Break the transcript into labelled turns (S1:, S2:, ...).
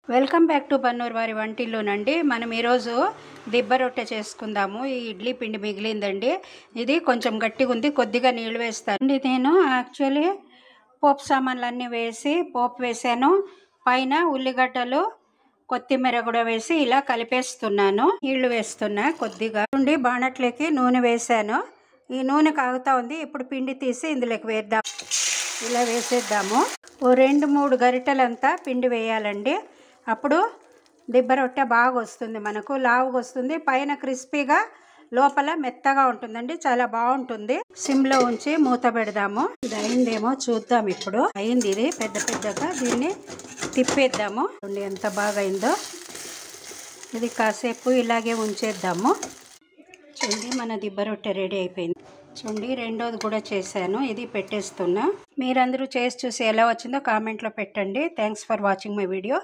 S1: Welcome back to Bannur వారి వంటిల్లోనండి. మనం ఈరోజు దిబ్బ రొట్టె చేసుకుందాము. ఈ ఇడ్లీ పిండి మిగిలిందండి. ఇది కొంచెం గట్టిగా ఉంది, కొద్దిగా నీళ్ళు వేస్తాను. నేను యాక్చువల్లీ పోపు సామాన్లు అన్నీ వేసి పోపు వేసాను. పైన ఉల్లిగడ్డలు కొత్తిమీర కూడా వేసి ఇలా కలిపేస్తున్నాను. నీళ్లు వేస్తున్నా కొద్దిగా. ఉండి బాణట్లోకి నూనె వేసాను. ఈ నూనె కాగుతా ఉంది. ఇప్పుడు పిండి తీసి ఇందులోకి వేద్దాం. ఇలా వేసేద్దాము. ఓ 2-3 గరిటెలంతా పిండి వేయాలండి. అప్పుడు దిబ్బ రొట్టె బాగా వస్తుంది, మనకు లావుగా వస్తుంది, పైన క్రిస్పీగా లోపల మెత్తగా ఉంటుందండి. చాలా బాగుంటుంది. సిమ్లో ఉంచి మూత పెడదాము. ఇది అయిందేమో చూద్దాం. ఇప్పుడు అయింది. ఇది పెద్దగా దీన్ని తిప్పేద్దాము. ఎంత బాగా అయిందో. ఇది కాసేపు ఇలాగే ఉంచేద్దాము. చూడండి, మన దిబ్బ రొట్టె రెడీ అయిపోయింది. చూడండి, రెండోది కూడా చేశాను. ఇది పెట్టేస్తున్నా. మీరందరూ చేసి చూసి ఎలా వచ్చిందో కామెంట్లో పెట్టండి. Thanks for watching my video.